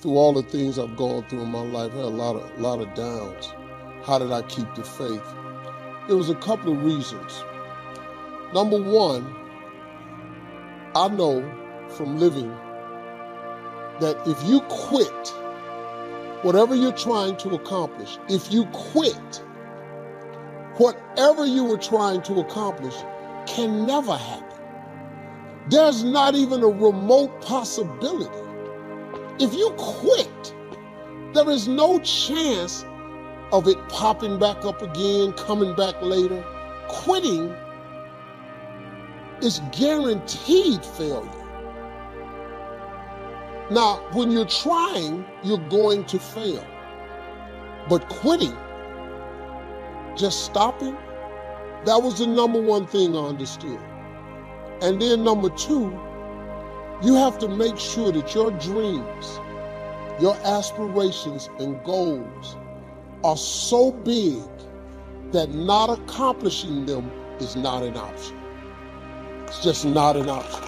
through all the things I've gone through in my life, I had a lot of downs. How did I keep the faith? There was a couple of reasons. Number one, I know from living that if you quit whatever you're trying to accomplish, if you quit, whatever you were trying to accomplish can never happen. There's not even a remote possibility. If you quit, there is no chance of it popping back up again, coming back later. Quitting is guaranteed failure. Now, when you're trying, you're going to fail. But quitting, just stopping, that was the number one thing I understood. And then number two, you have to make sure that your dreams, your aspirations and goals are so big that not accomplishing them is not an option. It's just not an option.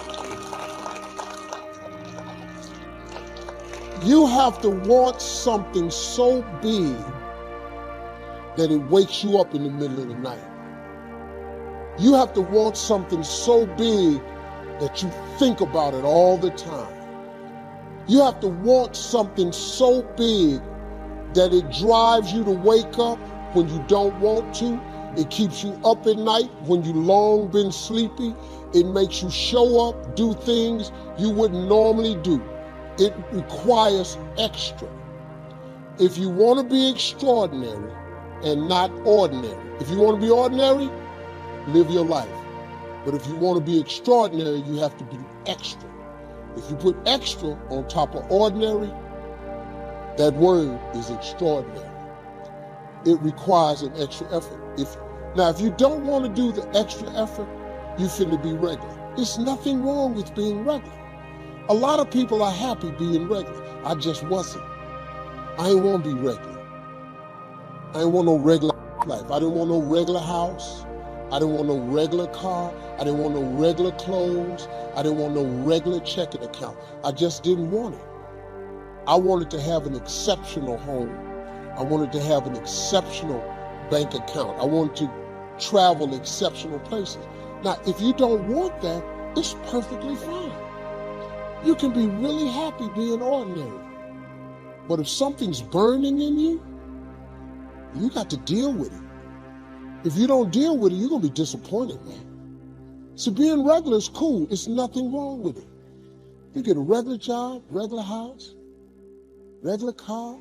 You have to want something so big that it wakes you up in the middle of the night. You have to want something so big that you think about it all the time. You have to want something so big that it drives you to wake up when you don't want to. It keeps you up at night when you long been sleepy. It makes you show up, do things you wouldn't normally do. It requires extra. If you want to be extraordinary and not ordinary, if you want to be ordinary, live your life. But if you want to be extraordinary, you have to be extra. If you put extra on top of ordinary, that word is extraordinary. It requires an extra effort. If you don't want to do the extra effort, you finna be regular. There's nothing wrong with being regular. A lot of people are happy being regular. I just wasn't. I ain't want to be regular. I ain't want no regular life. I didn't want no regular house. I didn't want no regular car. I didn't want no regular clothes. I didn't want no regular checking account. I just didn't want it. I wanted to have an exceptional home. I wanted to have an exceptional bank account. I wanted to travel exceptional places. Now, if you don't want that, it's perfectly fine. You can be really happy being ordinary. But if something's burning in you, you got to deal with it. If you don't deal with it, you're going to be disappointed, man. So being regular is cool. There's nothing wrong with it. You get a regular job, regular house, regular car.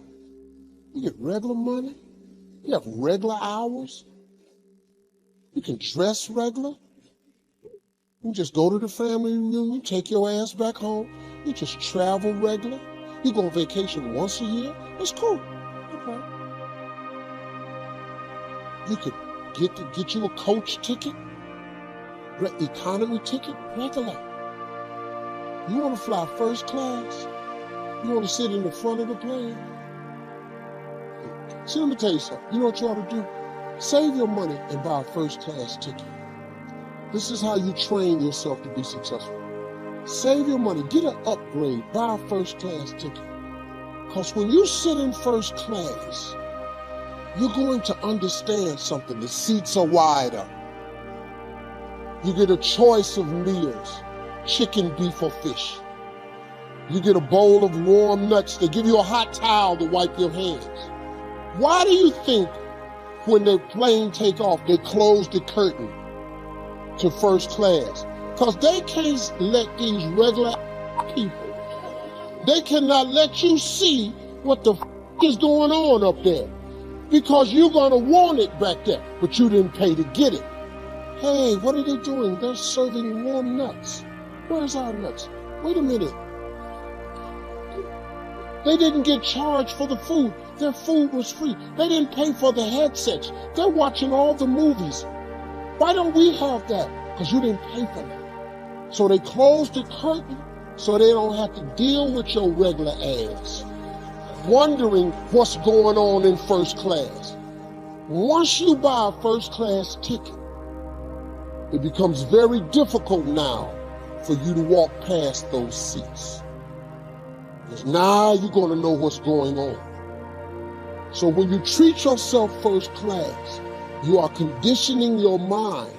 You get regular money. You have regular hours. You can dress regular. You just go to the family reunion, take your ass back home. You just travel regular. You go on vacation once a year. It's cool. Okay. You could get you a coach ticket, economy ticket, regular. You want to fly first class? You want to sit in the front of the plane? See, let me tell you something. You know what you ought to do? Save your money and buy a first class ticket. This is how you train yourself to be successful. Save your money, get an upgrade, buy a first class ticket. Because when you sit in first class, you're going to understand something. The seats are wider. You get a choice of meals, chicken, beef, or fish. You get a bowl of warm nuts. They give you a hot towel to wipe your hands. Why do you think when the plane take off, they close the curtain to first class? Because they can't let these regular people, they cannot let you see what the is going on up there. Because you're going to want it back there, but you didn't pay to get it. Hey, what are they doing? They're serving warm nuts. Where's our nuts? Wait a minute. They didn't get charged for the food. Their food was free. They didn't pay for the headsets. They're watching all the movies. Why don't we have that? Because you didn't pay for that. So they closed the curtain so they don't have to deal with your regular ass, wondering what's going on in first class. Once you buy a first class ticket, it becomes very difficult now for you to walk past those seats. Because now you're going to know what's going on. So when you treat yourself first class, you are conditioning your mind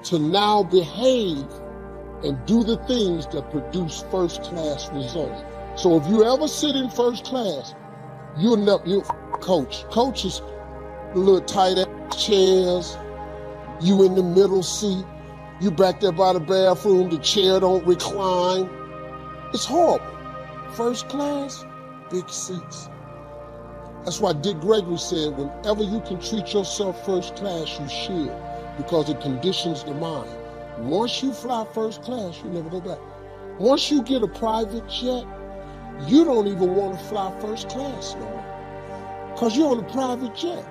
to now behave and do the things that produce first class results. So if you ever sit in first class, you'll coaches, little tight ass chairs, you in the middle seat, you back there by the bathroom, the chair don't recline. It's horrible. First class, big seats. That's why Dick Gregory said, whenever you can treat yourself first class, you should, because it conditions the mind. Once you fly first class, you never go back. Once you get a private jet, you don't even want to fly first class no more, because you're on a private jet.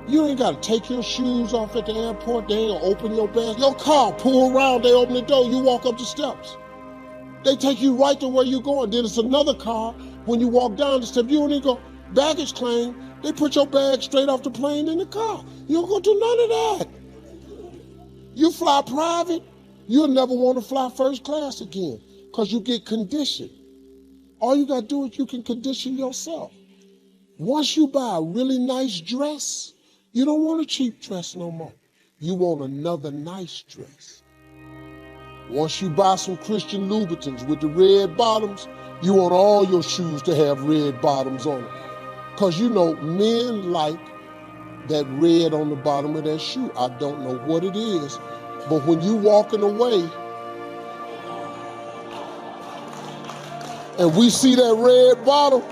You ain't got to take your shoes off at the airport. They ain't gonna open your bag. Your car, pull around, they open the door, you walk up the steps. They take you right to where you're going. Then it's another car. When you walk down the steps, you don't even go baggage claim. They put your bag straight off the plane in the car. You don't go do none of that. You fly private, you'll never want to fly first class again, because you get conditioned. All you got to do is you can condition yourself. Once you buy a really nice dress, you don't want a cheap dress no more. You want another nice dress. Once you buy some Christian Louboutins with the red bottoms, you want all your shoes to have red bottoms on it. Because you know, men like that red on the bottom of their shoe. I don't know what it is, but when you walking away and we see that red bottom,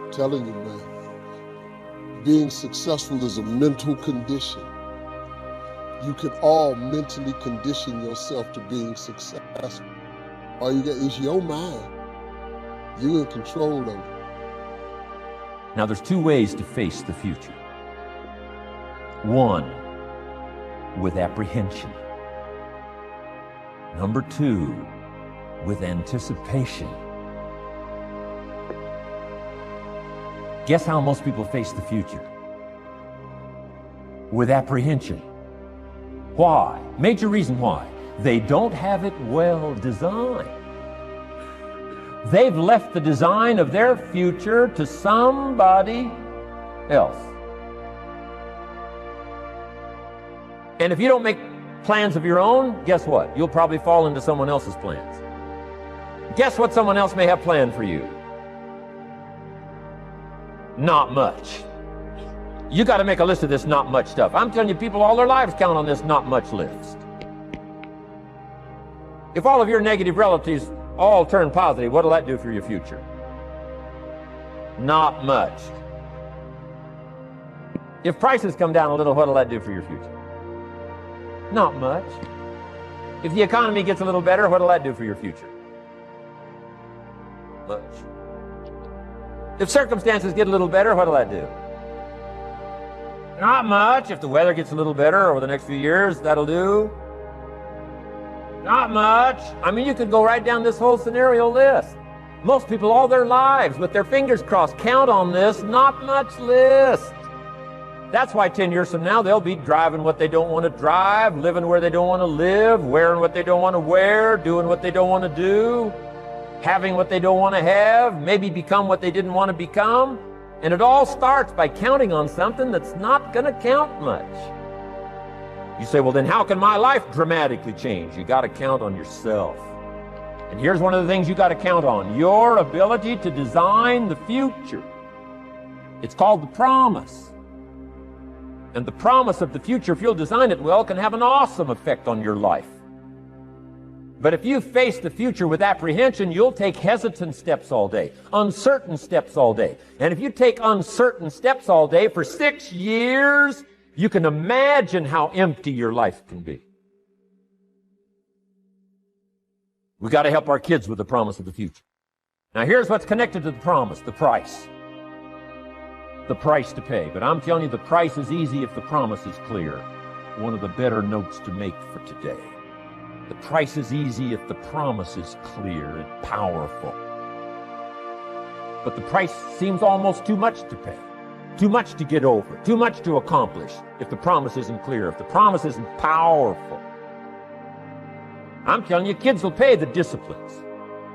I'm telling you, man, being successful is a mental condition. You can all mentally condition yourself to being successful. All you got is your mind. You in control of it. Now there's two ways to face the future. One, with apprehension. Number two, with anticipation. Guess how most people face the future? With apprehension. Why? Major reason why. They don't have it well designed. They've left the design of their future to somebody else. And if you don't make plans of your own, guess what? You'll probably fall into someone else's plans. Guess what someone else may have planned for you? Not much. You got to make a list of this not much stuff. I'm telling you, people all their lives count on this not much list. If all of your negative relatives all turn positive, what'll that do for your future? Not much. If prices come down a little, what'll that do for your future? Not much. If the economy gets a little better, what'll that do for your future? Much. If circumstances get a little better, what'll that do? Not much. If the weather gets a little better over the next few years, that'll do. Not much. I mean, you could go right down this whole scenario list. Most people all their lives, with their fingers crossed, count on this not much list. That's why 10 years from now, they'll be driving what they don't want to drive, living where they don't want to live, wearing what they don't want to wear, doing what they don't want to do, having what they don't want to have, maybe become what they didn't want to become. And it all starts by counting on something that's not going to count much. You say, well, then how can my life dramatically change? You got to count on yourself. And here's one of the things you got to count on: your ability to design the future. It's called the promise. And the promise of the future, if you'll design it well, can have an awesome effect on your life. But if you face the future with apprehension, you'll take hesitant steps all day, uncertain steps all day. And if you take uncertain steps all day for 6 years, you can imagine how empty your life can be. We've got to help our kids with the promise of the future. Now here's what's connected to the promise: the price. The price to pay. But I'm telling you, the price is easy if the promise is clear. One of the better notes to make for today. The price is easy if the promise is clear and powerful. But the price seems almost too much to pay. Too much to get over, too much to accomplish if the promise isn't clear, if the promise isn't powerful. I'm telling you, kids will pay the disciplines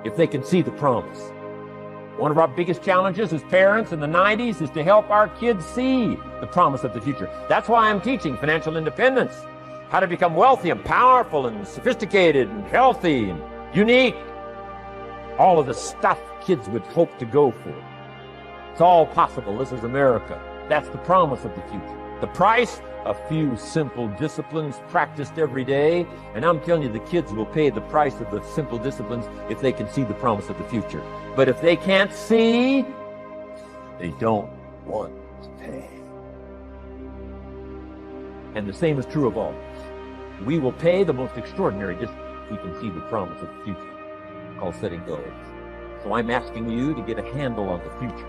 if they can see the promise. One of our biggest challenges as parents in the 90s is to help our kids see the promise of the future. That's why I'm teaching financial independence, how to become wealthy and powerful and sophisticated and healthy and unique. All of the stuff kids would hope to go for. It's all possible. This is America. That's the promise of the future. The price? A few simple disciplines practiced every day. And I'm telling you, the kids will pay the price of the simple disciplines if they can see the promise of the future. But if they can't see, they don't want to pay. And the same is true of all. We will pay the most extraordinary discipline if we can see the promise of the future, called setting goals. So I'm asking you to get a handle on the future.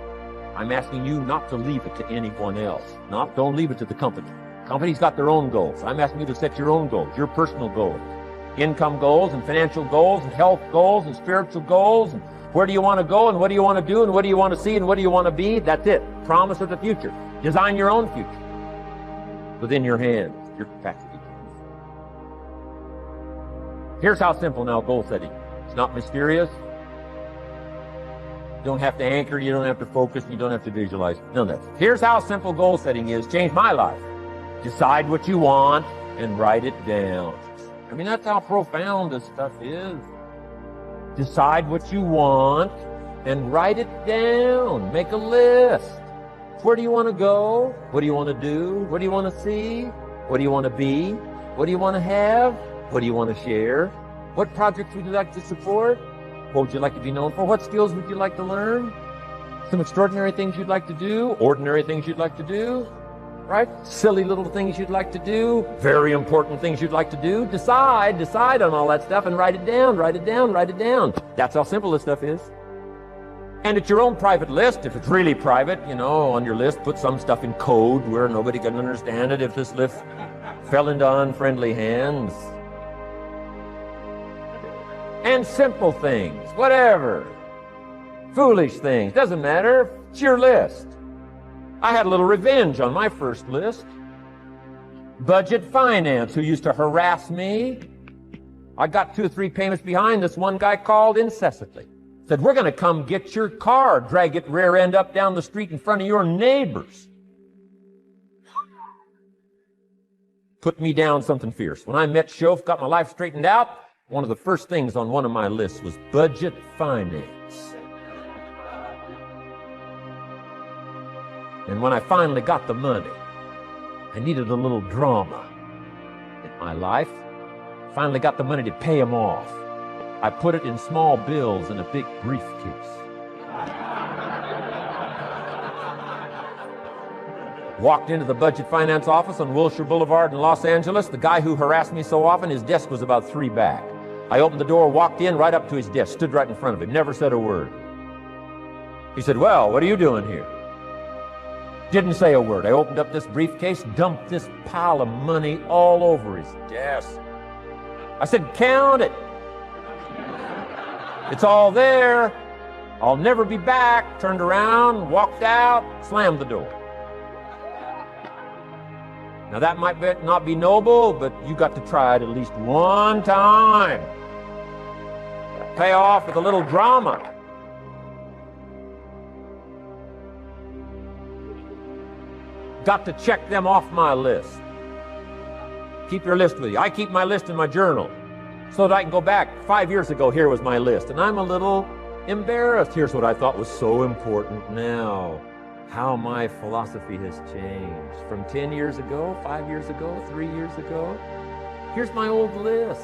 I'm asking you not to leave it to anyone else. Don't leave it to the company. Companies got their own goals. I'm asking you to set your own goals, your personal goals. Income goals and financial goals and health goals and spiritual goals. And where do you want to go and what do you want to do and what do you want to see and what do you want to be? That's it. Promise of the future. Design your own future within your hands, your capacity. Here's how simple now goal setting. It's not mysterious. You don't have to anchor, you don't have to focus, you don't have to visualize. None of that. Here's how simple goal setting is. Changed my life. Decide what you want and write it down. I mean, that's how profound this stuff is. Decide what you want and write it down. Make a list. Where do you want to go? What do you want to do? What do you want to see? What do you want to be? What do you want to have? What do you want to share? What projects would you like to support? What would you like to be known for? What skills would you like to learn? Some extraordinary things you'd like to do, ordinary things you'd like to do, right? Silly little things you'd like to do, very important things you'd like to do. Decide on all that stuff and write it down, write it down, write it down. That's how simple this stuff is. And it's your own private list. If it's really private, on your list, put some stuff in code where nobody can understand it if this list fell into unfriendly hands. And simple things, whatever. Foolish things, doesn't matter. It's your list. I had a little revenge on my first list. Budget finance, who used to harass me. I got 2 or 3 payments behind. This one guy called incessantly. Said, we're going to come get your car, drag it rear end up down the street in front of your neighbors. Put me down something fierce. When I met Shof, got my life straightened out, one of the first things on one of my lists was budget finance. And when I finally got the money, I needed a little drama in my life. Finally got the money to pay them off. I put it in small bills in a big briefcase. Walked into the budget finance office on Wilshire Boulevard in Los Angeles. The guy who harassed me so often, his desk was about 3 back. I opened the door, walked in, right up to his desk, stood right in front of him, never said a word. He said, well, what are you doing here? Didn't say a word. I opened up this briefcase, dumped this pile of money all over his desk. I said, count it. It's all there. I'll never be back. Turned around, walked out, slammed the door. Now that might not be noble, but you got to try it at least one time. Pay off with a little drama. Got to check them off my list. Keep your list with you. I keep my list in my journal so that I can go back. 5 years ago, here was my list. And I'm a little embarrassed. Here's what I thought was so important now. How my philosophy has changed. From 10 years ago, 5 years ago, 3 years ago. Here's my old list.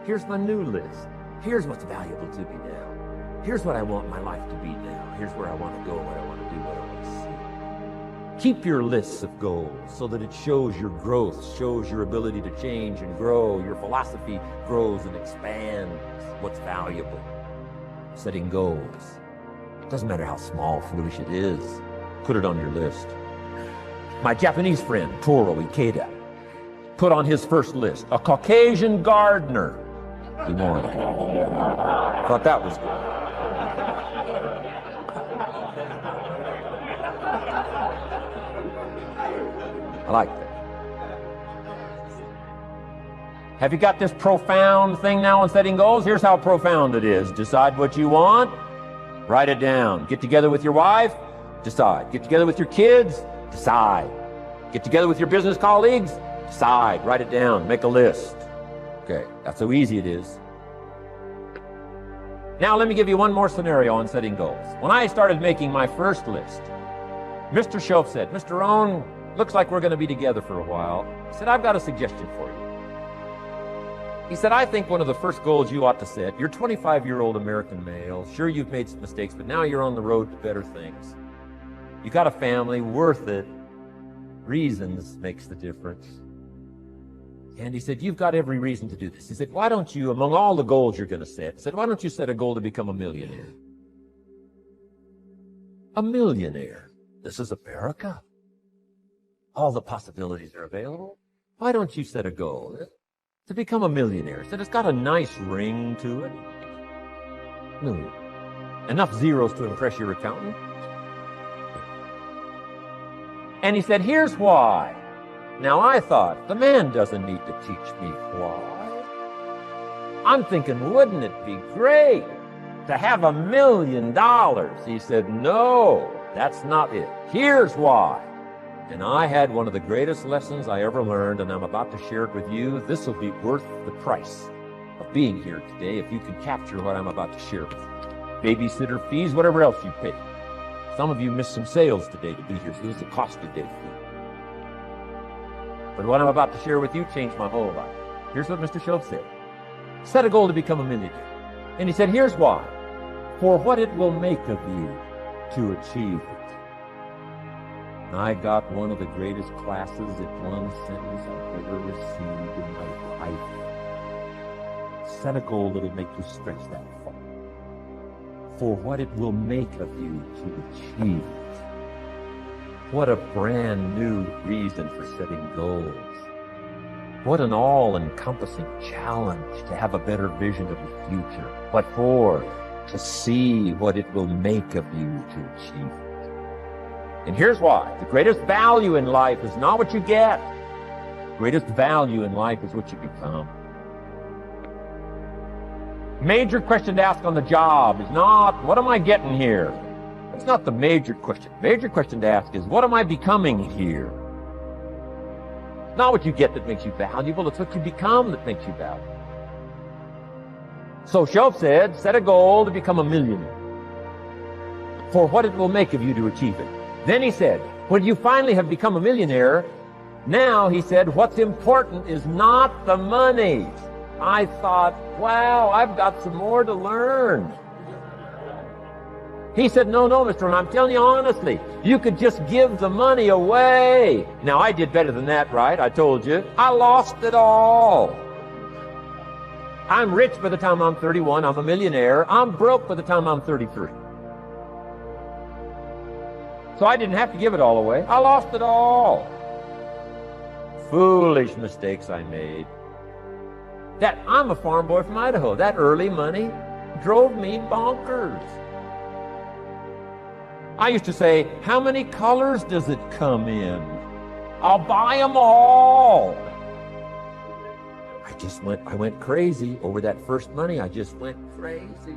Here's my new list. Here's what's valuable to me now. Here's what I want my life to be now. Here's where I want to go, what I want to do, what I want to see. Keep your lists of goals so that it shows your growth, shows your ability to change and grow. Your philosophy grows and expands what's valuable. Setting goals. Doesn't matter how small, foolish it is. Put it on your list. My Japanese friend, Toro Ikeda, put on his first list, a Caucasian gardener. He wanted. Thought that was good. I like that. Have you got this profound thing now on setting goals? Here's how profound it is. Decide what you want, write it down. Get together with your wife, decide. Get together with your kids, decide. Get together with your business colleagues, decide. Write it down, make a list. Okay, that's how easy it is. Now let me give you one more scenario on setting goals. When I started making my first list, Mr. Shoaff said, Mr. Rohn, looks like we're going to be together for a while. He said, I've got a suggestion for you. He said, I think one of the first goals you ought to set, you're a 25-year-old American male. Sure, you've made some mistakes, but now you're on the road to better things. You got a family, worth it. Reasons makes the difference. And he said, you've got every reason to do this. He said, why don't you, among all the goals you're going to set, he said, why don't you set a goal to become a millionaire? A millionaire. This is America. All the possibilities are available. Why don't you set a goal to become a millionaire? He said, it's got a nice ring to it. Million. Enough zeros to impress your accountant. And he said, here's why. Now I thought, the man doesn't need to teach me why. I'm thinking, wouldn't it be great to have $1 million? He said, no, that's not it. Here's why. And I had one of the greatest lessons I ever learned, and I'm about to share it with you. This will be worth the price of being here today if you can capture what I'm about to share with you. Babysitter fees, whatever else you pay. Some of you missed some sales today to be here, so this is a costly day for you. But what I'm about to share with you changed my whole life. Here's what Mr. Shoaff said. Set a goal to become a millionaire. And he said, here's why. For what it will make of you to achieve it. And I got one of the greatest classes in one sentence I've ever received in my life. Set a goal that'll make you stretch that far. For what it will make of you to achieve it. What a brand new reason for setting goals. What an all-encompassing challenge to have a better vision of the future. What for? To see what it will make of you to achieve it. And here's why. The greatest value in life is not what you get. The greatest value in life is what you become. Major question to ask on the job is not, what am I getting here? That's not the major question. Major question to ask is, what am I becoming here? It's not what you get that makes you valuable, it's what you become that makes you valuable. So Shoaff said, set a goal to become a millionaire. For what it will make of you to achieve it. Then he said, when you finally have become a millionaire, now, he said, what's important is not the money. I thought, wow, I've got some more to learn. He said, no, Mr. Rohn, I'm telling you honestly, you could just give the money away. Now, I did better than that, right? I told you. I lost it all. I'm rich by the time I'm 31. I'm a millionaire. I'm broke by the time I'm 33. So I didn't have to give it all away. I lost it all. Foolish mistakes I made. That I'm a farm boy from Idaho. That early money drove me bonkers. I used to say, how many colors does it come in? I'll buy them all. I went crazy over that first money. I just went crazy.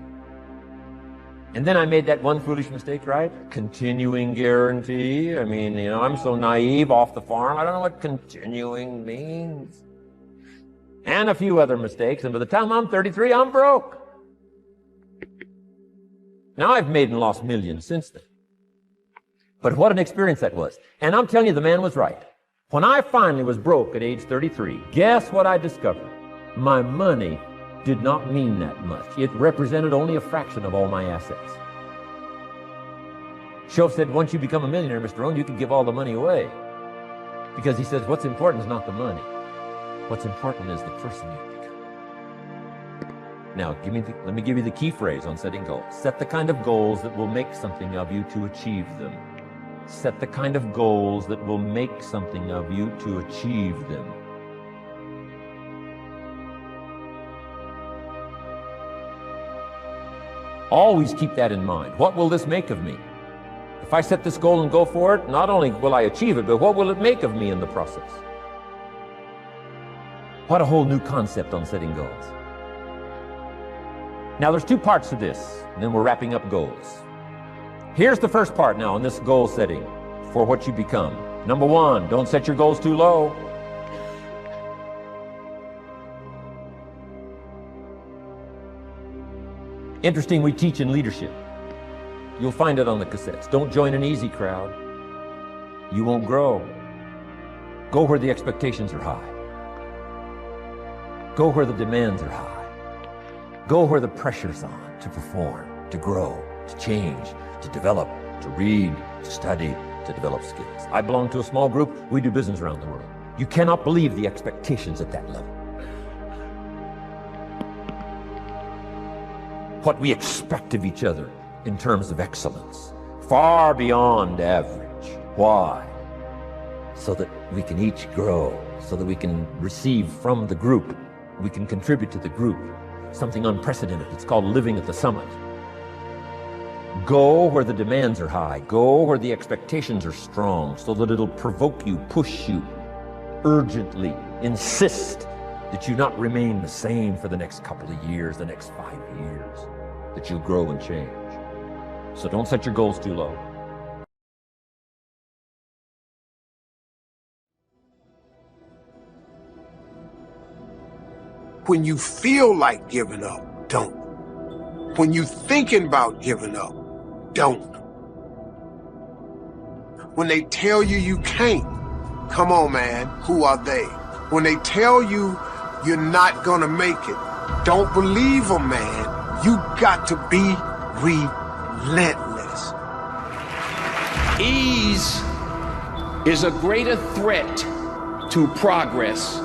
And then I made that one foolish mistake, right? Continuing guarantee. I mean, I'm so naive off the farm. I don't know what continuing means. And a few other mistakes. And by the time I'm 33, I'm broke. Now I've made and lost millions since then. But what an experience that was. And I'm telling you, the man was right. When I finally was broke at age 33, guess what I discovered? My money did not mean that much. It represented only a fraction of all my assets. Shoaff said, once you become a millionaire, Mr. Rohn, you can give all the money away. Because he says, what's important is not the money. What's important is the person you become. Now, let me give you the key phrase on setting goals. Set the kind of goals that will make something of you to achieve them. Set the kind of goals that will make something of you to achieve them. Always keep that in mind. What will this make of me? If If I set this goal and go for it, not only will I achieve it, but what will it make of me in the process? What a whole new concept on setting goals. Now there's two parts to this, and then we're wrapping up goals. Here's the first part now in this goal setting for what you become. Number one, don't set your goals too low. Interesting, we teach in leadership. You'll find it on the cassettes. Don't join an easy crowd. You won't grow. Go where the expectations are high. Go where the demands are high. Go where the pressure's on to perform, to grow, to change, to develop, to read, to study, to develop skills. I belong to a small group. We do business around the world. You cannot believe the expectations at that level. What we expect of each other in terms of excellence, far beyond average. Why? So that we can each grow, so that we can receive from the group, we can contribute to the group, something unprecedented. It's called living at the summit. Go where the demands are high. Go where the expectations are strong, so that it'll provoke you, push you, urgently insist that you not remain the same for the next couple of years, the next 5 years, that you'll grow and change. So don't set your goals too low. When you feel like giving up, don't. When you're thinking about giving up, don't. When they tell you you can't, come on, man, who are they? When they tell you you're not gonna make it, don't believe them, man. You got to be relentless. Ease is a greater threat to progress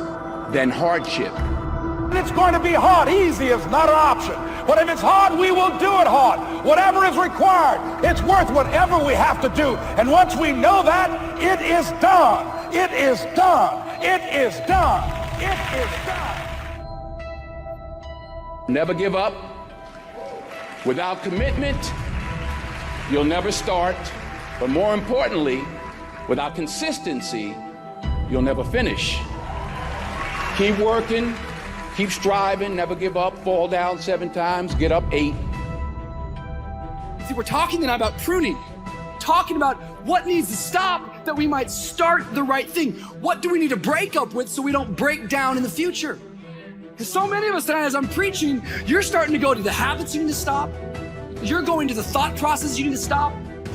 than hardship. It's going to be hard. Easy is not an option. But if it's hard, we will do it hard. Whatever is required, it's worth whatever we have to do. And once we know that, it is done. It is done. It is done. It is done. Never give up. Without commitment, you'll never start. But more importantly, without consistency, you'll never finish. Keep working. Keep striving, never give up, fall down 7 times, get up 8. See, we're talking tonight about pruning, talking about what needs to stop that we might start the right thing. What do we need to break up with so we don't break down in the future? Because so many of us tonight, as I'm preaching, you're starting to go to the habits you need to stop. You're going to the thought process you need to stop.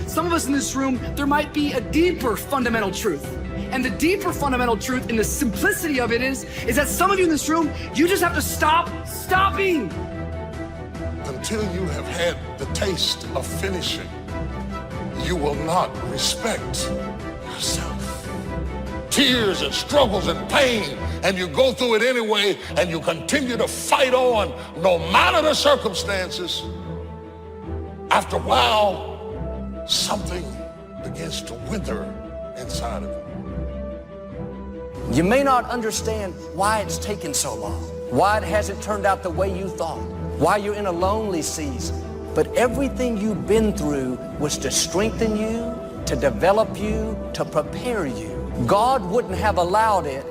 Some of us in this room, there might be a deeper fundamental truth. And the deeper fundamental truth in the simplicity of it is that some of you in this room, you just have to stop stopping. Until you have had the taste of finishing, you will not respect yourself. Tears and struggles and pain, and you go through it anyway, and you continue to fight on no matter the circumstances. After a while, something begins to wither inside of you. You may not understand why it's taken so long, why it hasn't turned out the way you thought, why you're in a lonely season. But everything you've been through was to strengthen you, to develop you, to prepare you. God wouldn't have allowed it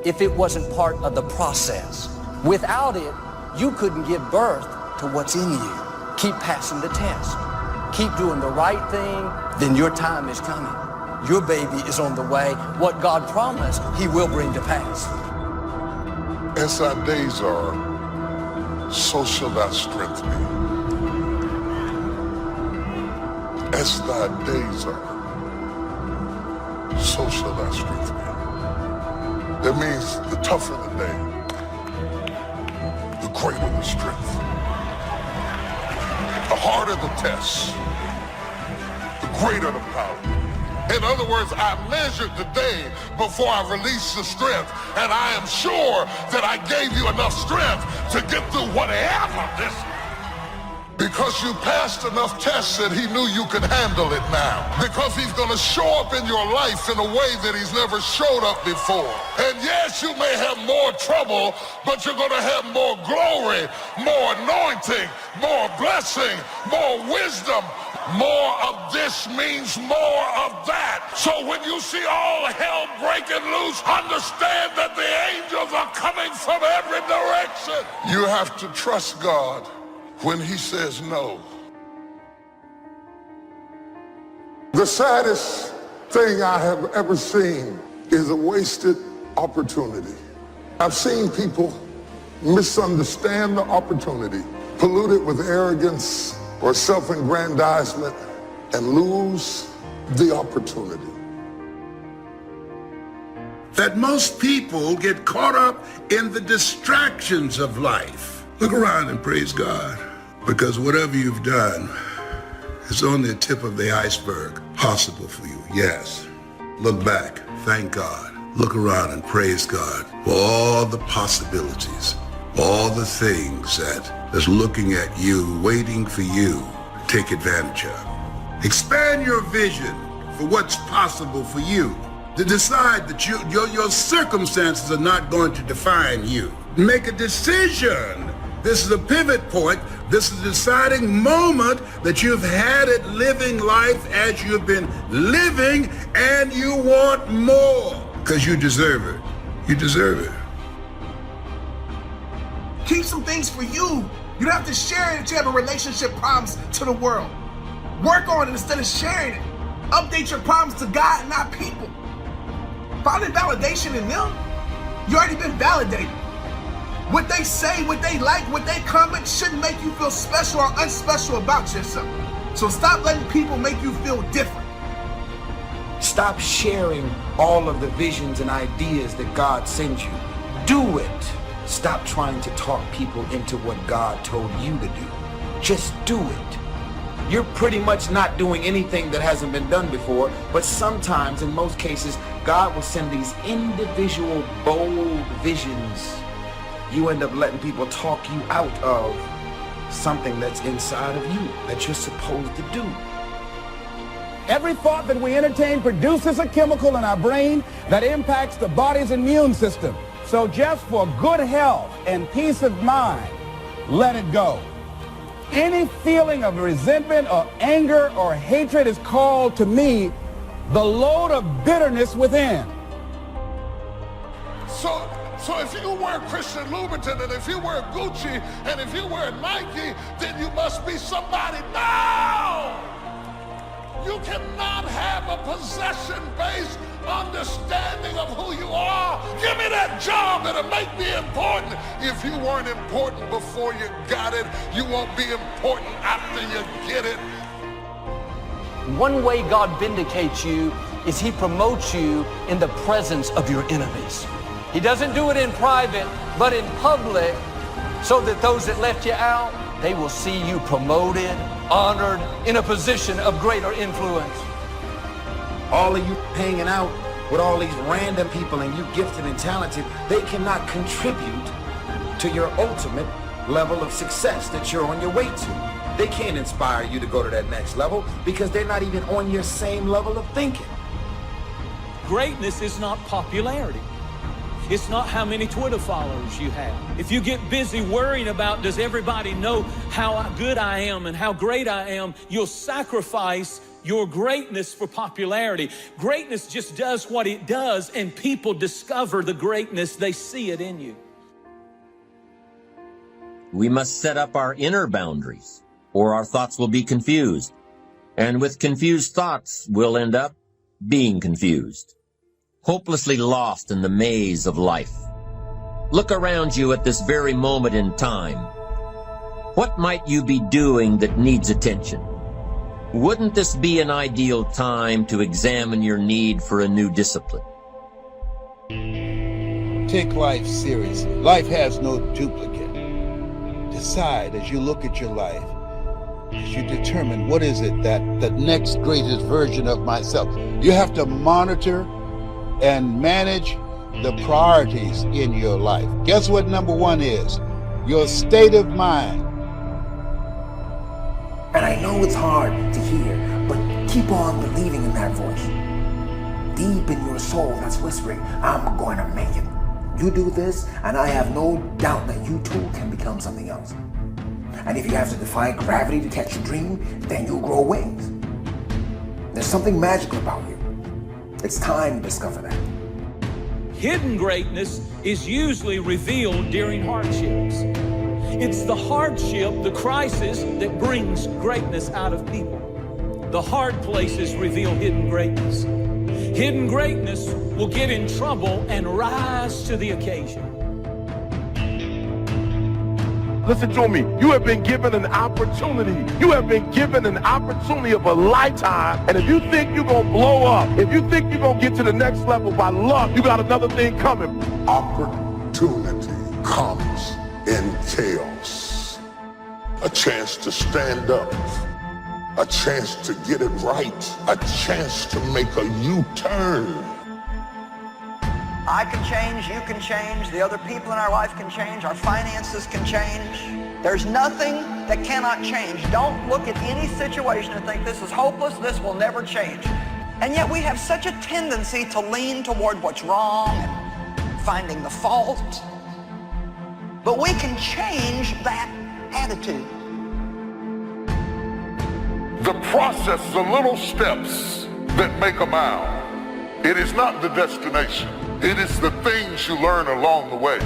if it wasn't part of the process. Without it, you couldn't give birth to what's in you. Keep passing the test. Keep doing the right thing, then your time is coming. Your baby is on the way. What God promised, He will bring to pass. As thy days are, so shall thy strength be. As thy days are, so shall thy strength be. That means the tougher the day, the greater the strength. The harder the test, the greater the power. In other words, I measured the day before I released the strength, and I am sure that I gave you enough strength to get through whatever this is. Because you passed enough tests that he knew you could handle it now. Because he's going to show up in your life in a way that he's never showed up before. And yes, you may have more trouble, but you're going to have more glory, more anointing, more blessing, more wisdom. More of this means more of that. So when you see all hell breaking loose, understand that the angels are coming from every direction. You have to trust God when he says no. The saddest thing I have ever seen is a wasted opportunity. I've seen people misunderstand the opportunity, pollute it with arrogance or self-aggrandizement, and lose the opportunity. That most people get caught up in the distractions of life. Look around and praise God, because whatever you've done is only the tip of the iceberg possible for you. Yes. Look back, thank God. Look around and praise God for all the possibilities, all the things that's looking at you, waiting for you to take advantage of. Expand your vision for what's possible for you. To decide that your circumstances are not going to define you. Make a decision. This is a pivot point. This is a deciding moment that you've had it living life as you've been living, and you want more because you deserve it. You deserve it. Keep some things for you. You don't have to share it if you have a relationship problems to the world. Work on it instead of sharing it. Update your problems to God, not people. Finding validation in them, you already been validated. What they say, what they like, what they comment shouldn't make you feel special or unspecial about yourself. So stop letting people make you feel different. Stop sharing all of the visions and ideas that God sends you. Do it. Stop trying to talk people into what God told you to do. Just do it. You're pretty much not doing anything that hasn't been done before, but sometimes, in most cases, God will send these individual bold visions. You end up letting people talk you out of something that's inside of you that you're supposed to do. Every thought that we entertain produces a chemical in our brain that impacts the body's immune system. So just for good health and peace of mind, let it go. Any feeling of resentment or anger or hatred is called to me the load of bitterness within. So if you wear Christian Louboutin, and if you wear Gucci, and if you wear Nike, then you must be somebody. No! You cannot have a possession-based understanding of who you are. Give me that job, it'll make me important. If you weren't important before you got it, you won't be important after you get it. One way God vindicates you is he promotes you in the presence of your enemies. He doesn't do it in private, but in public, so that those that left you out, they will see you promoted, honored, in a position of greater influence. All of you hanging out with all these random people and you gifted and talented, they cannot contribute to your ultimate level of success that you're on your way to. They can't inspire you to go to that next level because they're not even on your same level of thinking. Greatness is not popularity. It's not how many Twitter followers you have. If you get busy worrying about does everybody know how good I am and how great I am, you'll sacrifice your greatness for popularity. Greatness just does what it does, and people discover the greatness. They see it in you. We must set up our inner boundaries, or our thoughts will be confused. And with confused thoughts, we'll end up being confused, hopelessly lost in the maze of life. Look around you at this very moment in time. What might you be doing that needs attention? Wouldn't this be an ideal time to examine your need for a new discipline? Take life seriously. Life has no duplicate. Decide as you look at your life, as you determine what is it that the next greatest version of myself. You have to monitor and manage the priorities in your life. Guess what number one is? Your state of mind. And I know it's hard to hear, but keep on believing in that voice. Deep in your soul, that's whispering, I'm going to make it. You do this, and I have no doubt that you too can become something else. And if you have to defy gravity to catch your dream, then you'll grow wings. There's something magical about you. It's time to discover that. Hidden greatness is usually revealed during hardships. It's the hardship, the crisis, that brings greatness out of people. The hard places reveal hidden greatness. Hidden greatness will get in trouble and rise to the occasion. Listen to me. You have been given an opportunity. You have been given an opportunity of a lifetime. And if you think you're going to blow up, if you think you're going to get to the next level by luck, you got another thing coming. Opportunity comes in chaos. A chance to stand up. A chance to get it right. A chance to make a U-turn. I can change, you can change, the other people in our life can change, our finances can change. There's nothing that cannot change. Don't look at any situation and think this is hopeless, this will never change. And yet we have such a tendency to lean toward what's wrong and finding the fault. But we can change that attitude. The process, the little steps that make a mile. It is not the destination. It is the things you learn along the way.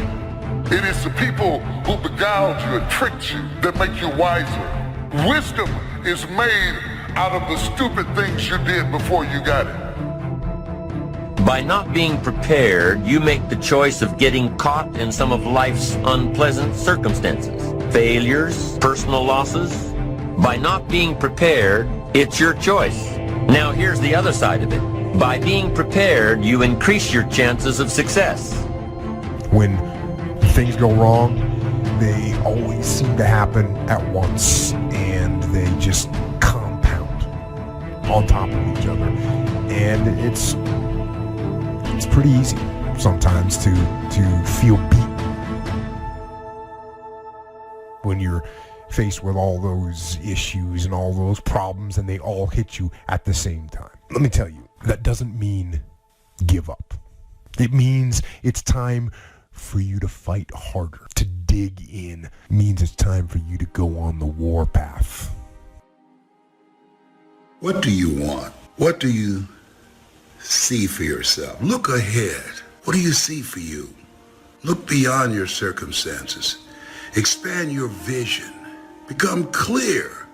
It is the people who beguiled you and tricked you that make you wiser. Wisdom is made out of the stupid things you did before you got it. By not being prepared, you make the choice of getting caught in some of life's unpleasant circumstances. Failures, personal losses. By not being prepared, it's your choice. Now here's the other side of it. By being prepared, you increase your chances of success. When things go wrong, they always seem to happen at once, and they just compound on top of each other. And it's pretty easy sometimes to feel beat when you're faced with all those issues and all those problems, and they all hit you at the same time. Let me tell you, that doesn't mean give up. It means it's time for you to fight harder, to dig in. It means it's time for you to go on the warpath. What do you want? What do you see for yourself? Look ahead. What do you see for you? Look beyond your circumstances. Expand your vision. Become clear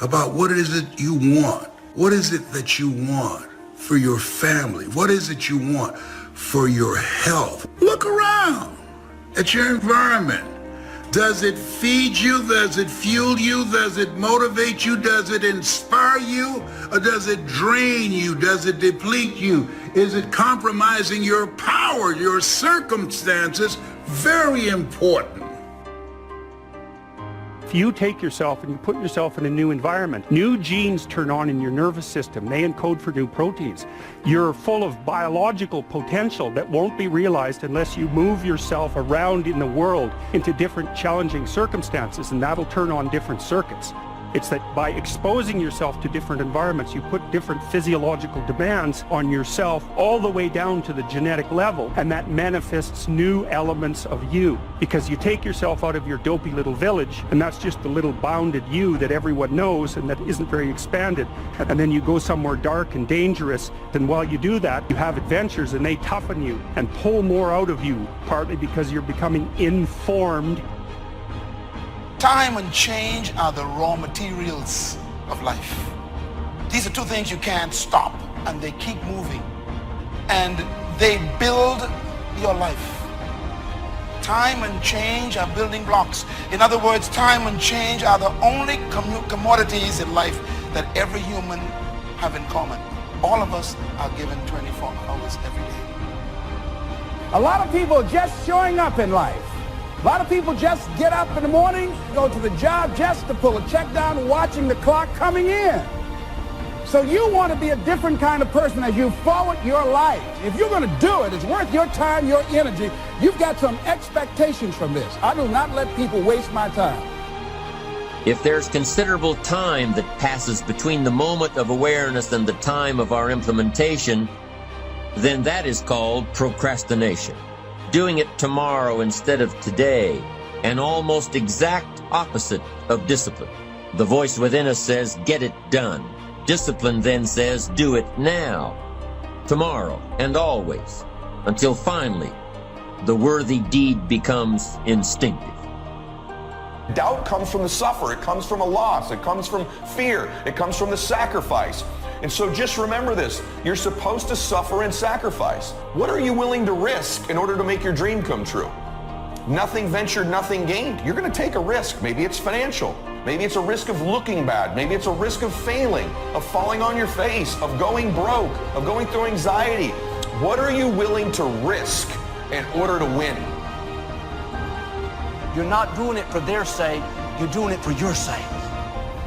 about what it is that you want. What is it that you want for your family? What is it you want for your health? Look around at your environment. Does it feed you? Does it fuel you? Does it motivate you? Does it inspire you? Or does it drain you? Does it deplete you? Is it compromising your power, your circumstances? Very important. If you take yourself and you put yourself in a new environment, new genes turn on in your nervous system. They encode for new proteins. You're full of biological potential that won't be realized unless you move yourself around in the world into different challenging circumstances, and that'll turn on different circuits. It's that by exposing yourself to different environments, you put different physiological demands on yourself all the way down to the genetic level, and that manifests new elements of you. Because you take yourself out of your dopey little village, and that's just the little bounded you that everyone knows and that isn't very expanded. And then you go somewhere dark and dangerous, and while you do that, you have adventures and they toughen you and pull more out of you, partly because you're becoming informed. Time and change are the raw materials of life. These are two things you can't stop, and they keep moving, and they build your life. Time and change are building blocks. In other words, time and change are the only commodities in life that every human have in common. All of us are given 24 hours every day. A lot of people are just showing up in life. A lot of people just get up in the morning, go to the job just to pull a check down, watching the clock coming in. So you want to be a different kind of person as you forward your life. If you're going to do it, it's worth your time, your energy. You've got some expectations from this. I do not let people waste my time. If there's considerable time that passes between the moment of awareness and the time of our implementation, then that is called procrastination. Doing it tomorrow instead of today, an almost exact opposite of discipline. The voice within us says, get it done. Discipline then says, do it now, tomorrow, and always, until finally, the worthy deed becomes instinctive. Doubt comes from the suffer. It comes from a loss. It comes from fear. It comes from the sacrifice. And so just remember this. You're supposed to suffer and sacrifice. What are you willing to risk in order to make your dream come true? Nothing ventured, nothing gained. You're going to take a risk. Maybe it's financial. Maybe it's a risk of looking bad. Maybe it's a risk of failing, of falling on your face, of going broke, of going through anxiety. What are you willing to risk in order to win? You're not doing it for their sake, you're doing it for your sake.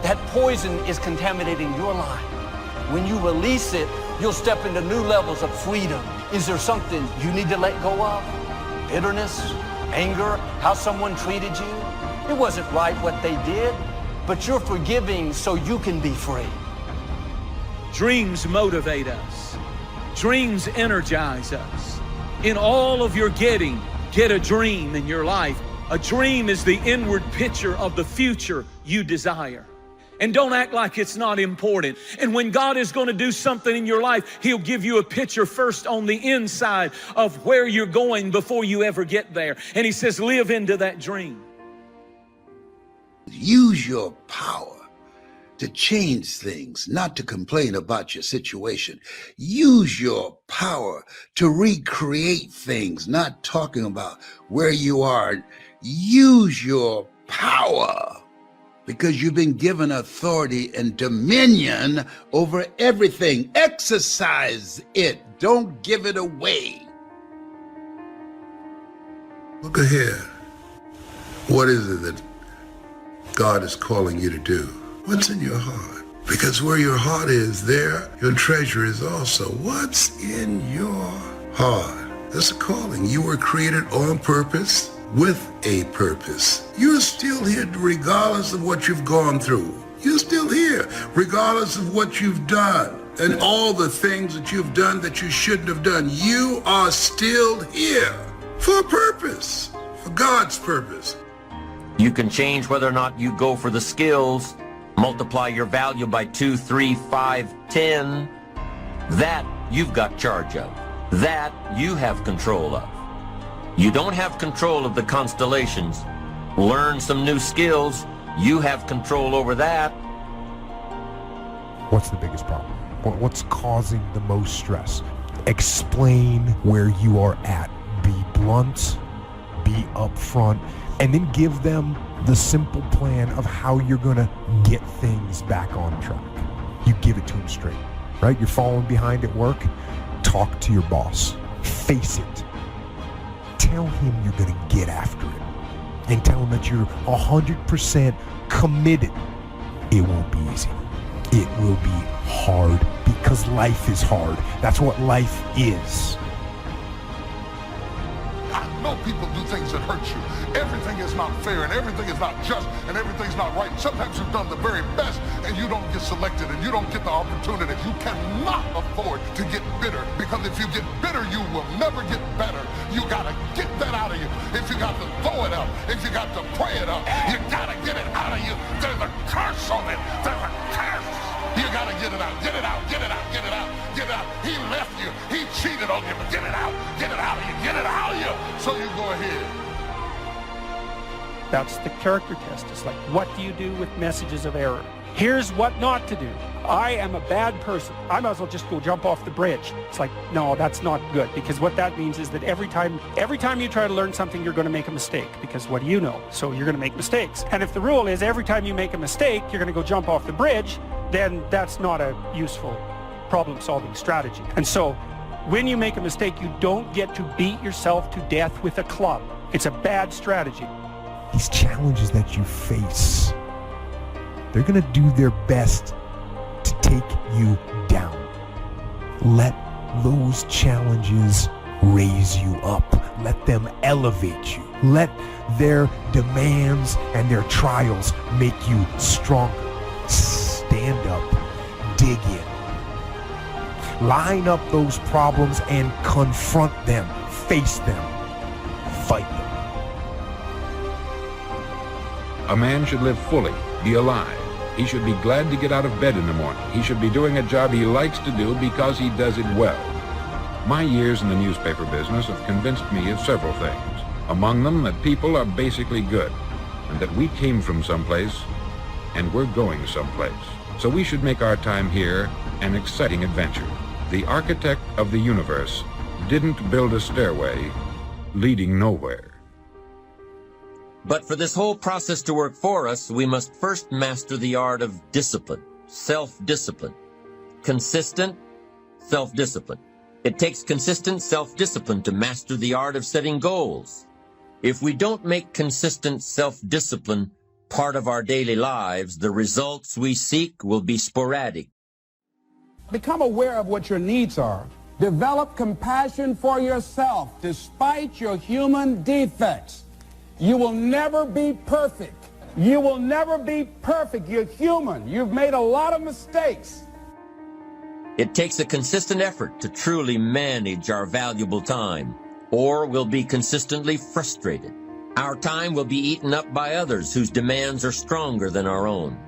That poison is contaminating your life. When you release it, you'll step into new levels of freedom. Is there something you need to let go of? Bitterness, anger, how someone treated you? It wasn't right what they did, but you're forgiving so you can be free. Dreams motivate us. Dreams energize us. In all of your getting, get a dream in your life. A dream is the inward picture of the future you desire. And don't act like it's not important. And when God is going to do something in your life, He'll give you a picture first on the inside of where you're going before you ever get there. And He says, live into that dream. Use your power to change things, not to complain about your situation. Use your power to recreate things, not talking about where you are. Use your power because you've been given authority and dominion over everything. Exercise it. Don't give it away. Look ahead. What is it that God is calling you to do? What's in your heart? Because where your heart is, there your treasure is also. What's in your heart? That's a calling. You were created on purpose, with a purpose. You're still here regardless of what you've gone through. You're still here regardless of what you've done and all the things that you've done that you shouldn't have done. You are still here for a purpose, for God's purpose. You can change whether or not you go for the skills, multiply your value by 2, 3, 5, 10. That you've got charge of. That you have control of. You don't have control of the constellations. Learn some new skills. You have control over that. What's the biggest problem? What's causing the most stress? Explain where you are at. Be blunt, be upfront, and then give them the simple plan of how you're going to get things back on track. You give it to them straight, right? You're falling behind at work. Talk to your boss. Face it. Tell him you're going to get after it. And tell him that you're 100% committed. It won't be easy. It will be hard because life is hard. That's what life is. I know people do things that hurt you. Everything is not fair and everything is not just and everything's not right. Sometimes you've done the very best and you don't get selected and you don't get the opportunity. You cannot afford to get bitter because if you get bitter, you will never get better. You gotta get that out of you. If you got to throw it up, if you got to pray it up, you gotta get it out of you. There's a curse on it. There's a curse. You gotta get it out, get it out, get it out, get it out, get it out. He left you, he cheated on you, but get it out of you, get it out of you. So you go ahead. That's the character test. It's like, what do you do with messages of error? Here's what not to do. I am a bad person. I might as well just go jump off the bridge. It's like, no, that's not good, because what that means is that every time you try to learn something, you're going to make a mistake, because what do you know? So you're going to make mistakes. And if the rule is every time you make a mistake, you're going to go jump off the bridge, then that's not a useful problem-solving strategy. And so when you make a mistake, you don't get to beat yourself to death with a club. It's a bad strategy. These challenges that you face, they're going to do their best to take you down. Let those challenges raise you up. Let them elevate you. Let their demands and their trials make you stronger. Stand up, dig in. Line up those problems and confront them, face them, fight them. A man should live fully, be alive. He should be glad to get out of bed in the morning. He should be doing a job he likes to do because he does it well. My years in the newspaper business have convinced me of several things. Among them, that people are basically good, and that we came from someplace, and we're going someplace. So we should make our time here an exciting adventure. The architect of the universe didn't build a stairway leading nowhere. But for this whole process to work for us, we must first master the art of discipline, self-discipline. Consistent self-discipline. It takes consistent self-discipline to master the art of setting goals. If we don't make consistent self-discipline part of our daily lives, the results we seek will be sporadic. Become aware of what your needs are. Develop compassion for yourself despite your human defects. You will never be perfect. You will never be perfect. You're human. You've made a lot of mistakes. It takes a consistent effort to truly manage our valuable time, or we'll be consistently frustrated. Our time will be eaten up by others whose demands are stronger than our own.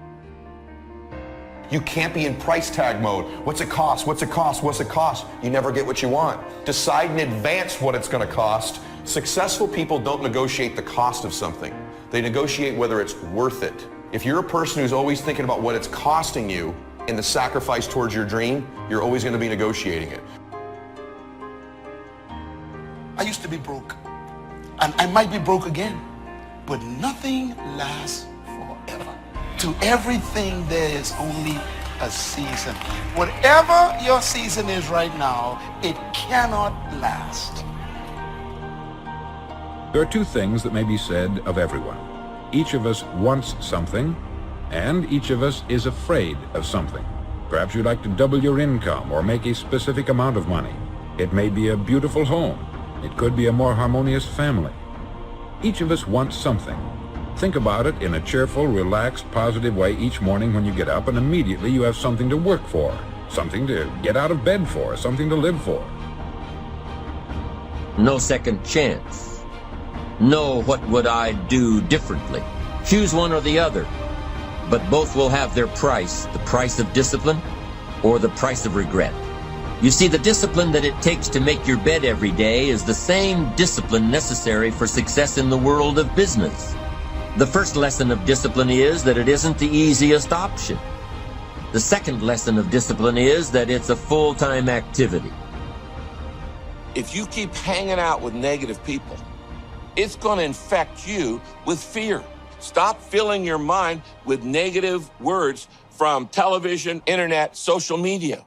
You can't be in price tag mode. What's it cost? What's it cost? What's it cost? You never get what you want. Decide in advance what it's going to cost. Successful people don't negotiate the cost of something. They negotiate whether it's worth it. If you're a person who's always thinking about what it's costing you in the sacrifice towards your dream, you're always going to be negotiating it. I used to be broke, and I might be broke again, but nothing lasts forever. To everything there is only a season. Whatever your season is right now, it cannot last. There are two things that may be said of everyone. Each of us wants something, and each of us is afraid of something. Perhaps you'd like to double your income or make a specific amount of money. It may be a beautiful home. It could be a more harmonious family. Each of us wants something. Think about it in a cheerful, relaxed, positive way each morning when you get up, and immediately you have something to work for, something to get out of bed for, something to live for. No second chance. No, what would I do differently? Choose one or the other, but both will have their price, the price of discipline or the price of regret. You see, the discipline that it takes to make your bed every day is the same discipline necessary for success in the world of business. The first lesson of discipline is that it isn't the easiest option. The second lesson of discipline is that it's a full-time activity. If you keep hanging out with negative people, it's going to infect you with fear. Stop filling your mind with negative words from television, internet, social media.